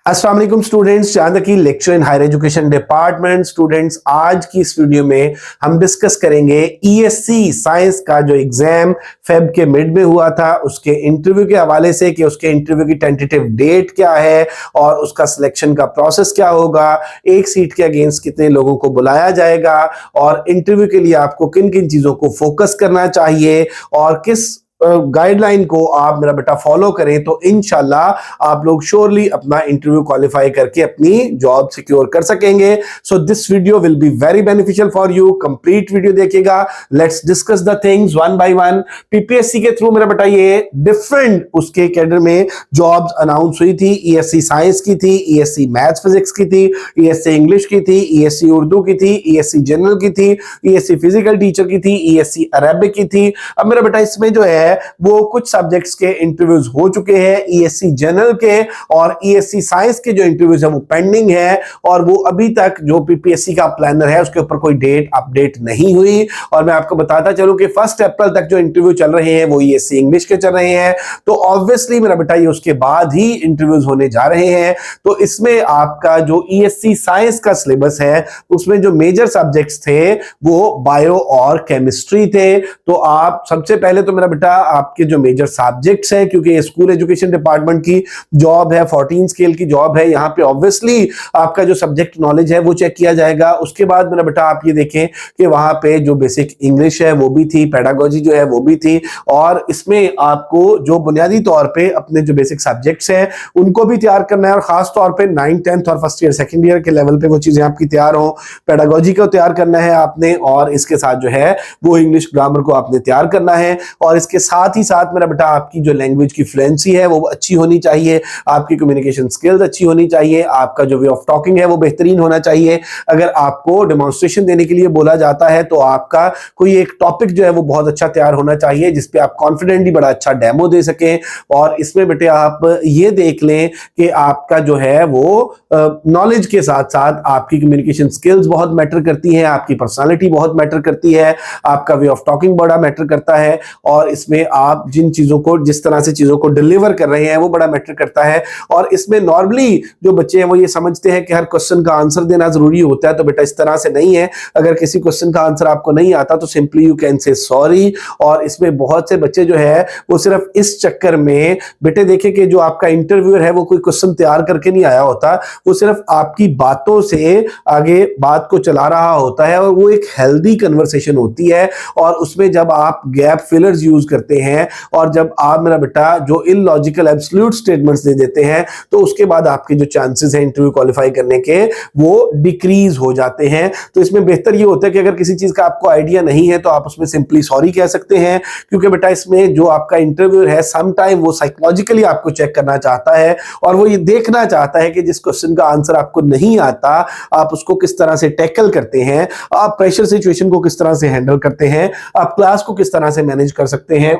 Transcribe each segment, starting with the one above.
अस्सलाम वालेकुम स्टूडेंट्स, चांद की lecture in higher education department. Students, आज की इस वीडियो में हम डिस्कस करेंगे ईएससी साइंस का जो एग्जाम फेब के मिड में हुआ था उसके इंटरव्यू के हवाले से कि उसके इंटरव्यू की टेंटेटिव डेट क्या है और उसका सिलेक्शन का प्रोसेस क्या होगा, एक सीट के अगेंस्ट कितने लोगों को बुलाया जाएगा और इंटरव्यू के लिए आपको किन किन चीजों को फोकस करना चाहिए और किस गाइडलाइन को आप मेरा बेटा फॉलो करें तो इंशाल्लाह आप लोग श्योरली अपना इंटरव्यू क्वालिफाई करके अपनी जॉब सिक्योर कर सकेंगे। So this video will be very beneficial for you. Complete video देखिएगा। Let's discuss the things one by one. PPSC के थ्रू मेरा बेटा ये डिफरेंट उसके कैडर में जॉब्स अनाउंस हुई थी। ईएससी साइंस की थी, ईएससी मैथ्स फिजिक्स की थी, ईएससी इंग्लिश की थी, ईएससी उर्दू की थी, ईएससी जनरल की थी, ईएससी फिजिकल टीचर की थी, ईएससी अरेबिक की थी। अब मेरा बेटा इसमें जो है वो कुछ सब्जेक्ट्स के इंटरव्यूज हो चुके हैं, ईएससी जनरल के और ईएससी साइंस के जो इंटरव्यूज है वो पेंडिंग है और वो अभी तक जो पीपीएससी का प्लानर है उसके ऊपर कोई डेट अपडेट नहीं हुई। और मैं आपको बताता चलूं कि 1 अप्रैल तक जो इंटरव्यू चल रहे हैं वो ईएससी इंग्लिश के चल रहे हैं, तो ऑब्वियसली मेरा बेटा ये उसके बाद ही इंटरव्यूज होने जा रहे हैं। तो इसमें आपका जो ईएससी साइंस का सिलेबस है उसमें जो मेजर सब्जेक्ट्स थे वो बायो और केमिस्ट्री थे। तो आप सबसे पहले तो मेरा बेटा आपके जो मेजर सब्जेक्ट्स है, क्योंकि ये स्कूल एजुकेशन डिपार्टमेंट की जॉब है, 14 स्केल की जॉब है, यहाँ पे ऑब्वियसली आपका जो सब्जेक्ट नॉलेज है वो चेक किया जाएगा। उसके बाद मेरा बेटा आप ये देखें कि वहां पे जो बेसिक इंग्लिश है वो भी थी, पेडागोजी जो है वो भी थी और इसमें आपको जो बुनियादी तौर पे अपने जो बेसिक सब्जेक्ट्स हैं उनको भी तैयार करना है और खास तौर पे 9th 10th और फर्स्ट ईयर सेकेंड ईयर के लेवल पे वो चीजें आपकी तैयार हो। पेडागोजी को तैयार करना है आपने और इसके साथ जो है वो इंग्लिश ग्रामर को आपने तैयार करना है और इसके साथ ही साथ मेरा बेटा आपकी जो लैंग्वेज की फ्लुएंसी है वो अच्छी होनी चाहिए, आपकी कम्युनिकेशन स्किल्स अच्छी होनी चाहिए, आपका जो वे ऑफ टॉकिंग है वो बेहतरीन होना चाहिए। अगर आपको डेमोन्स्ट्रेशन देने के लिए बोला जाता है तो आपका कोई एक टॉपिक जो है वो बहुत अच्छा तैयार होना चाहिए जिसपे आप कॉन्फिडेंटली बड़ा अच्छा डेमो दे सकें। और इसमें बेटे आप ये देख लें कि आपका जो है वो नॉलेज के साथ साथ आपकी कम्युनिकेशन स्किल्स बहुत मैटर करती है, आपकी पर्सनालिटी बहुत मैटर करती है, आपका वे ऑफ टॉकिंग बड़ा मैटर करता है और इसमें आप जिन चीजों को जिस तरह से चीजों को डिलीवर कर रहे हैं वो बड़ा मैटर करता है। और इसमें नॉर्मली जो बच्चे हैं वो ये समझते हैं कि हर क्वेश्चन का आंसर देना जरूरी होता है, तो बेटा इस तरह से नहीं है। अगर किसी क्वेश्चन का आंसर आपको नहीं आता तो simply you can say sorry. और इसमें बहुत से बच्चे जो है वो सिर्फ इस चक्कर में बेटे देखें कि जो आपका इंटरव्यूअर है वो कोई क्वेश्चन तैयार करके नहीं आया होता, वो सिर्फ आपकी बातों से आगे बात को चला रहा होता है और वो एक हेल्दी कन्वर्सेशन होती है। और उसमें जब आप गैप फिलर्स यूज करते हैं और जब आप मेरा बेटा जो इलॉजिकल एब्सोल्यूट स्टेटमेंट्स दे देते हैं तो उसके बाद आपके जो चांसेस हैं इंटरव्यू क्वालिफाई करने के वो डिक्रीज हो जाते हैं। तो इसमें बेहतर ये होता है कि अगर किसी चीज का आपको आइडिया नहीं है तो आप उसमें सिंपली सॉरी कह सकते हैं, क्योंकि बेटा इसमें जो आपका इंटरव्यू है सम टाइम वो साइकोलॉजिकली आपको चेक करना चाहता है और वो ये देखना चाहता है कि जिस क्वेश्चन का आंसर आपको नहीं आता आप उसको किस तरह से टैकल करते हैं, आप प्रेशर सिचुएशन को किस तरह से हैंडल करते हैं, आप क्लास को किस तरह से मैनेज कर सकते हैं।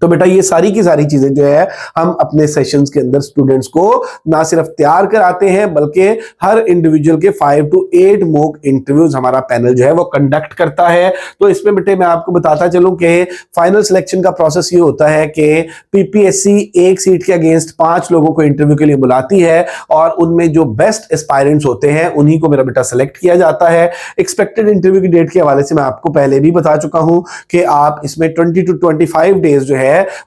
तो बेटा ये सारी की सारी चीजें जो है हम अपने सेशंस के अंदर स्टूडेंट्स को ना सिर्फ तैयार कराते हैं बल्कि हर इंडिविजुअल के 5 to 8 मॉक इंटरव्यूज हमारा पैनल जो है वो कंडक्ट करता है। तो इसमें बेटे मैं आपको बताता चलूं कि फाइनल सिलेक्शन का प्रोसेस ये होता है कि पीपीएससी एक सीट के अगेंस्ट 5 लोगों को इंटरव्यू के लिए बुलाती है और उनमें जो बेस्ट एस्पायरेंट्स होते हैं उन्हीं को मेरा बेटा सेलेक्ट किया जाता है। एक्सपेक्टेड इंटरव्यू की डेट के हवाले से मैं आपको पहले भी बता चुका हूं कि आप इसमें 20 to 25 डेज जो है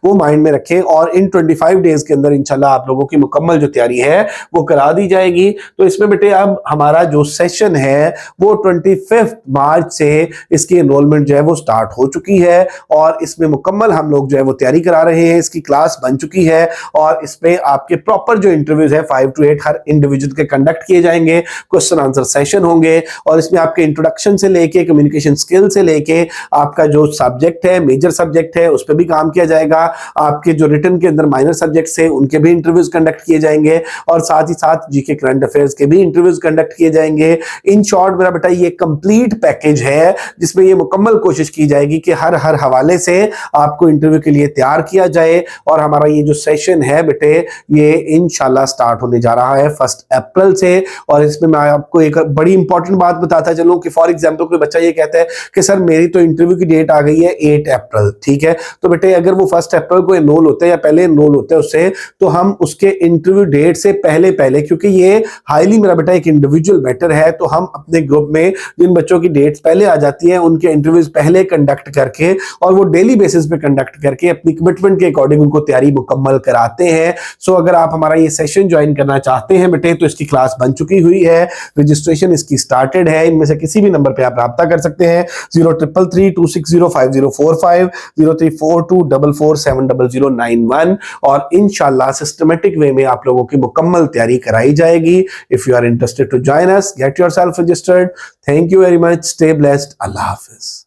वो माइंड में रखें और इन 25 डेज के अंदर इंशाल्लाह आप लोगों की मुकम्मल जो तैयारी है वो करा दी जाएगी। तो इसमें बेटे अब हमारा जो सेशन है वो 25 मार्च से इसकी एनरोलमेंट जो है वो स्टार्ट हो चुकी है और इसमें मुकम्मल हम लोग जो है वो तैयारी करा रहे हैं। इसकी क्लास बन चुकी है और इसमें आपके प्रॉपर जो इंटरव्यूज है 5 to 8 हर इंडिविजुअल के कंडक्ट किए जाएंगे, क्वेश्चन आंसर सेशन होंगे और इसमें आपके इंट्रोडक्शन से लेके कम्युनिकेशन स्किल से लेके आपका जो सब्जेक्ट है मेजर सब्जेक्ट है उस पर भी काम किया जाएगा। आपके जो रिटन के अंदर माइनर सब्जेक्ट्स हैं उनके भी इंटरव्यूज कंडक्ट किए जाएंगे और साथ ही साथ जीके करंट अफेयर्स के भी इंटरव्यूज कंडक्ट किए जाएंगे। इन शॉर्ट मेरा बेटा ये कंप्लीट पैकेज है जिसमें ये मुकम्मल कोशिश की जाएगी कि हर हवाले से आपको इंटरव्यू के लिए तैयार किया जाए। और हमारा ये जो सेशन है बेटे ये इंशाल्लाह स्टार्ट होने जा रहा है 1 अप्रैल से। और इसमें मैं आपको एक बड़ी इंपॉर्टेंट बात बताता चलूं कि फॉर एग्जांपल कोई बच्चा ये कहता है कि सर मेरी तो इंटरव्यू की डेट आ गई है 8 अप्रैल, ठीक है, तो बेटे अगर वो 1 अप्रैल को एनरोल होते हैं या पहले एनरोल होते हैं उससे, तो हम उसके इंटरव्यू डेट से पहले पहले, क्योंकि ये हाईली मेरा बेटा एक इंडिविजुअल मैटर है, तो हम अपने ग्रुप में जिन बच्चों की डेट्स पहले आ जाती हैं उनके इंटरव्यूज पहले कंडक्ट करके और वो डेली बेसिस पे कंडक्ट करके अपनी कमिटमेंट के अकॉर्डिंग उनको तैयारी मुकम्मल कराते हैं। सो अगर आप हमारा ये सेशन ज्वाइन करना चाहते हैं बेटे तो इसकी क्लास बन चुकी हुई है, रजिस्ट्रेशन इसकी स्टार्टेड है। इनमें से किसी भी नंबर पे आप राब्ता कर सकते हैं 0333260545, 0342447091 और इंशाल्लाह सिस्टमेटिक वे में आप लोगों की मुकम्मल तैयारी कराई जाएगी। If you are interested to join us, get yourself registered. Thank you very much, stay blessed, अल्लाह हाफिज।